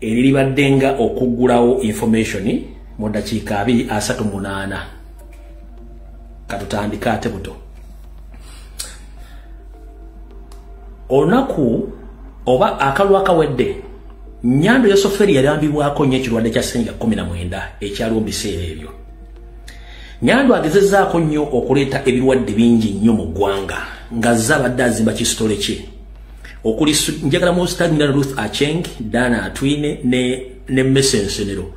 eribaddenga okugulawo information mu dakiika 2:38 katutandika ate buto onaku oba akalwa akawedde Nyando Yosoferi yalambibwako nnyo ekirwadde kya Ssennyiga 19 ekyaliwo mu biseera ebyo. Nyando agezezaako nnyo okuleeta ebirwadde bingi nnyo mu ggwanga nga zabadde azimba kisitole kye okuli njagala mu Stagna Ruth Acheng, Dana Atwine ne Messensenero.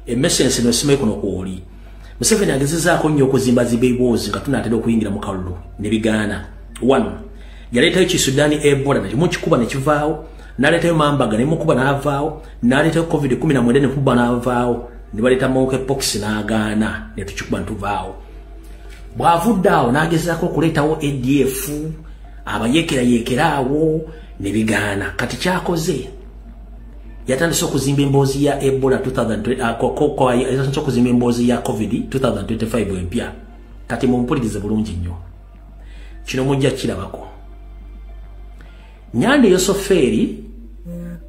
Messensenero simayi kuno kwoli. Museveni agezezaako nnyo okuzimba zibeibozi nga tunaatera okuyingira mu kalulu ne bigaana. 1. Yaleetayo Kisudani Ebola nakyo mukikuba ne kivaawo. Naletayo Mambaga ne mukuba n'avaawo. Naletayo COVID-19 ne kuba n'avaawo. Ne baleta monkeypox n'agaana ne tukikuba ntuvaawo. Bw'avudde awo n'agezaako okuleetawo ADF abayeekerayeekeraawo ne bigaana. Kati kyakoze yatandise okuzimba emboozi ya Ebola 2020 yatandise okuzimba emboozi ya COVID 2025 empya. Kati mumpulirize bulungi nnyo. Kino mujja kirabako. Nyando Yosoferi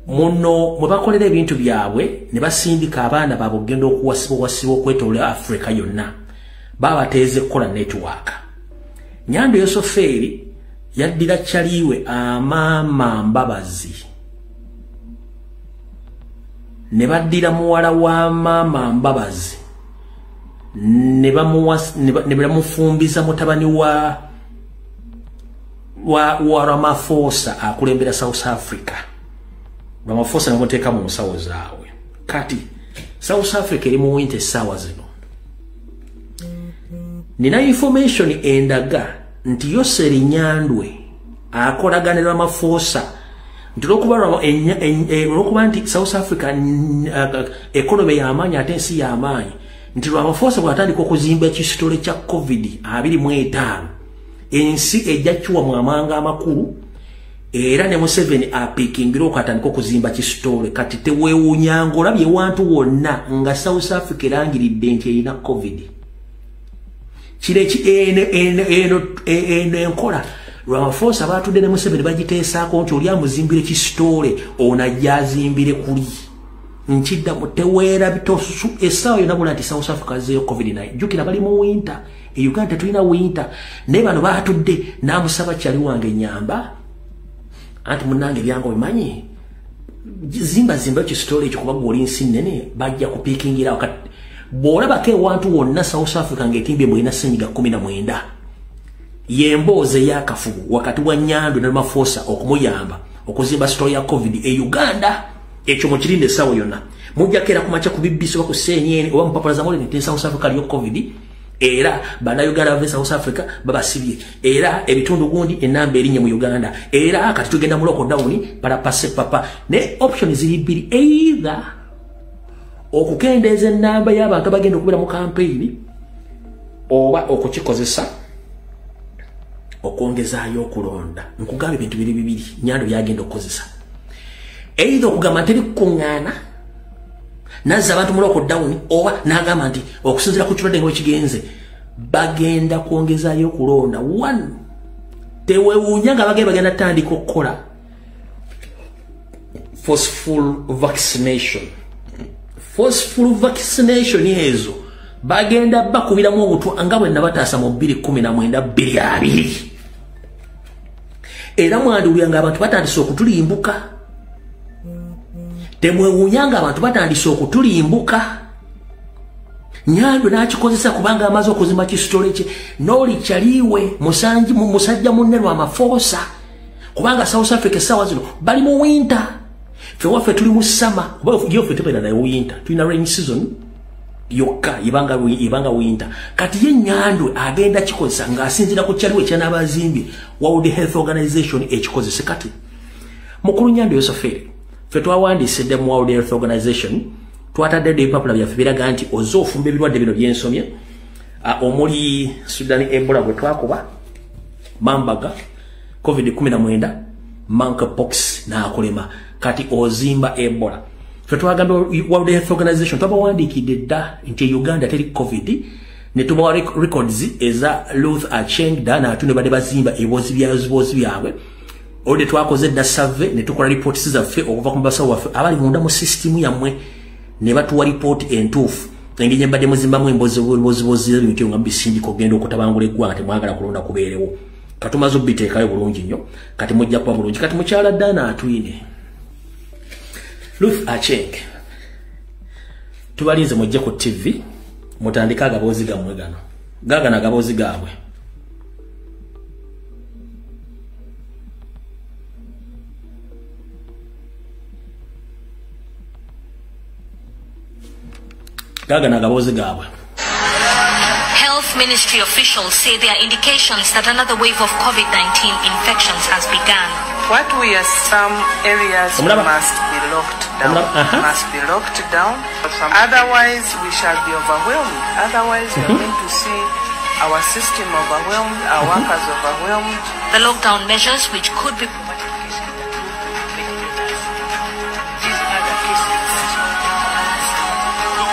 muno mwe bakolera ebintu byabwe ne basindika abaana baabwe okugenda okuwasibwa okwetolera Africa yonna babateeze kukola network. Nyando Yosoferi yaddira kyaliwe Amaama Mbabazi ne baddira muwala wa Maama Mbabazi ne bamufumbiza mutabani wa Ramaphosa akulembera South Africa. Ramaphosa namuteeka mu nsawo zaabwe. Kati South Africa eri mu winter essaawa zino. Nina information endaga nti Yoseri Nyandwe akolagana Ramaphosa nti olwokuba nti South Africa economy y'amaanyi ate ensi y'amaanyi nti Ramaphosa bw'atandika okuzimba ekisitole kya COVID-25 ensi ejja kiwa mu amanga amakulu era ne Museveni apikingira okatandika okuzimba kisitole. Kati teweewuunyanga olabye wantu wonna nga South Africa erangiridde nti erina COVID. Kireki eno enkola Ramaphosa batudde ne Museveni bagiteesaako nti oli amuzimbire kisitole ono ajja azimbire kuli nkidda muteweera bitosusu essaawa yonna bula nti South Africa zeeyo COVID-19 jjukira bali mu winter e Uganda tulina winter naye bano baatudde n'amusaba kyali wange nyamba anti munnange byange bimanyi zimba kisitole ekyo kuba gwoli nsi nnene bajja kupiikingira wakati bw'olabako ewantu wonna South Africa ng'etimbye mulina Ssennyiga 19 yembooze y'akafugu wakati wa Nyando ne Ramaphosa okumuyamba okuzimba sitole ya COVID e Uganda ekyo mukirinde essaawa yonna mujjako era kumakya ku BBC oba ku CNN oba mupapulaza muli nti South Africa aliyo COVID era bannayuganda bave South Africa babasibye era ebitundu gundi enamba erinye mu Uganda era kati tugenda mu lockdown para passe papa ne option ziri bbiri either okukendeeza enamba y'abantu abagenda okubira mu campaign oba okukikozesa okwongezaayo okulonda. Nkugamba ebintu bibiri Nyando byagenda okukozesa either okugamba nti kuŋŋaana nazza abantu mu lockdown oba n'agamba nti okusinziira ku kirwadde ng'ekigenze bagenda kwongezaayo okulonda. 1 teweewuunya nga bagenda tandika okukola forceful vaccination ezo bagenda bakubiramu obutwa nga bwe nabataasa mu 2019 2020 era mwandiwulira abantu batandise okutulimbuka. Temwewuunya abantu batandise okutulimbuka. Nyando n'akikozesa kubanga amaze okuzimba kisitole kye n'oli kyaliwe musajja munne Ramaphosa kubanga South Africa essaawa zino bali mu winter ffe waffe tuli mu summer oba yoffe tebeera naye winter tulina rain season yokka ibanga winter. Kati ye Nyando agenda kikozesa ng'asinziira ku kyaliwe kyanabazimbye World Health Organization ekikozese. Kati mukulu Nyando Yosoferi ffe twawandiisidde mu World Health Organization twatadde ebipapula byaffe biraga nti oze ofumba ebirwadde bino byensomye omuli Sudan Ebola gwe twakuba Mambaga COVID-19 monkeypox n'akulema kati ozimba Ebola. Ffe twagamba World Health Organization twabawandiikidde dda nti Uganda teri COVID ne tubawa records eza Ruth Acheng, Dana Atwine badde bazimba ebiboozi byabwe ode twakoze da survey ne tukola reports zaffe okuva ku basawo waffe abali munda mu system yammwe ne batuwa report entuufu engine mbadde muzimbamu embozi ebintu nga bisindiko genda okutabangula eggwanga temwagala kulonda kubeerewo katumaze obiteekayo bulungi nnyo kati mujja kuba bulungi kati mukyala Dana atwine Ruth Acheng tubalinze mujje ku TV mutandika agaboozi gammwe gano gagana agaboozi gaabwe Health Ministry officials say there are indications that another wave of COVID-19 infections has begun. What we are, some areas must be locked down. Otherwise, we shall be overwhelmed. Otherwise, we are going to see our system overwhelmed, our workers overwhelmed. The lockdown measures, which could be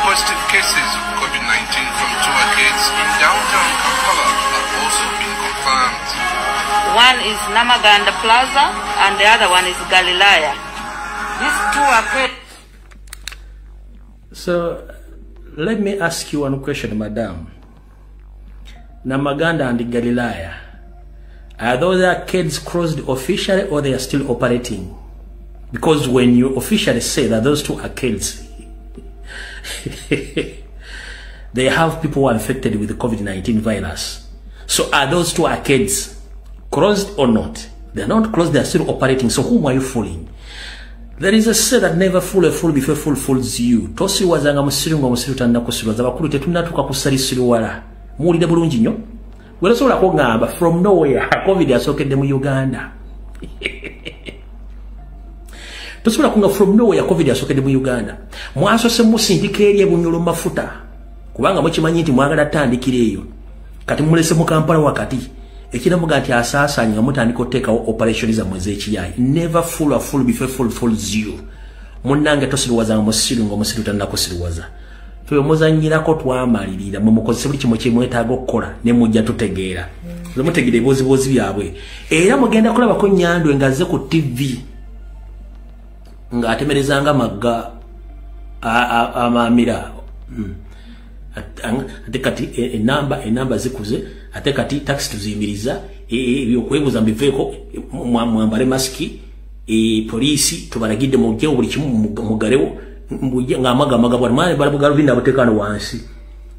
positive cases of COVID-19 from 2 arcades in downtown Kampala have also been confirmed. One is Namaganda Plaza and the other one is Galilaya. These 2 arcades. So, let me ask you one question, Madam. Namaganda and Galilaya, are those arcades closed officially or they are still operating? Because when you officially say that those 2 arcades they have people who are infected with the COVID-19 virus. So are those 2 arcades closed or not? They are not closed, they are still operating. So whom are you fooling? There is a say that never fool a fool before fool fools you. Tosi wazanga musiru nga musiru tanda kusiruwaza bakulu tetunatuka kusalisiru wala. Muwulire bulungi nnyo. Werasobola kugamba from nowhere COVID yasokedde mu Uganda. Tosobola kunga from nowhere COVID yasokedde mu Uganda. Mwasose musindika eri ebunyolo mafuta. Kubanga mukimanyi nti mwagala tandikira eyo. Kati mulese mu Kampala wakati. Ekiramuga nti asaasanya nga mutandika oteekawo operation za mwezi ekiyayi. Never fool a fool before fool fools you. Munnange tosiruwaza nga musiru nga musiru tannakusiruwaza. Fwe muzanyirako twamalirira mwe mukozese buli kimu kyemwetaaga okukola ne mujja tutegeera. Mutegeera ebibozibozi byabwe. Era mugenda kulabako Nyandwe ngazze ku TV. Nga atemerezanga magga amamira ate kati enamba zikuze ate kati taxi tuziyimiriza byokwebuza mbiveeko mwambale masiki polisi tubalagidde mujjewo buli kimu mugarewo nga amagamaga bwamani balabugalo binda butekano wansi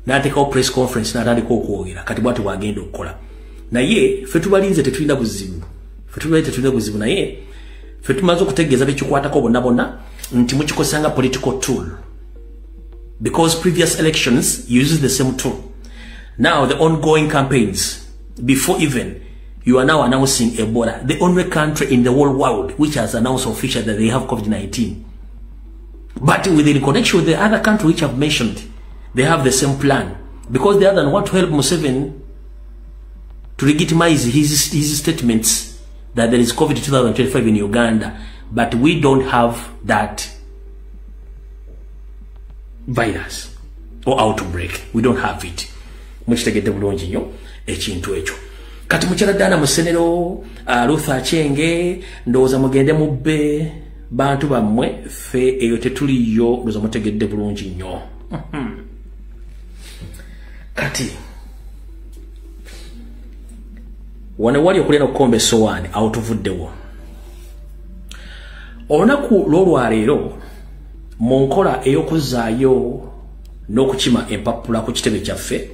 n'ateekawo press conference n'atandika okwogera kati bwati bwagenda okukola naye ffe tubalinze tetulina buzibu naye ffe tumaze okutegeeza bekikwatako bonna nti mukikosanga political tool because previous elections uses the same tool. Now the ongoing campaigns, before even you are now announcing Ebola, the only country in the whole world which has announced officially that they have COVID-19. But within connection with the other country which I've mentioned, they have the same plan because the other want to help Museveni to legitimize his statements that there is COVID-2025 in Uganda, but we don't have that virus or outbreak. We don't have it. Mukitegedde bulungi nnyo ekintu ekyo. Kati mukyala Dana Musenero, Ruth Acheng, ndowooza mugende mubbe bantu bammwe ffe eyo tetuliyo ndowooza mutegedde bulungi nnyo. Kati wane wali okulina okukomba essowaani awo tuvuddewo. Olunaku lw'olwaleero mu nkola ey'okuzaayo n'okukima empapula ku kitebe kyaffe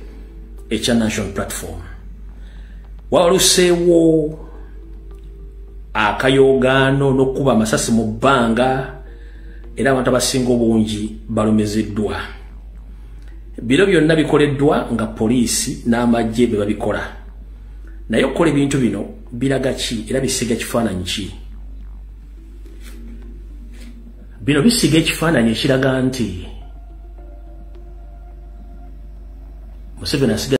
ekya National Platform waluseewo akayogaano n'okuba amasasi mu bbanga era abantu abasinga obungi balumiziddwa. Biro byonna bikoleddwa nga poliisi n'amagye be babikola. Naye okukola ebintu bino biraga ki era bisiga kifaananyi ki? Bino bisiga ekifaananyi ekiraga nti Museveni asiga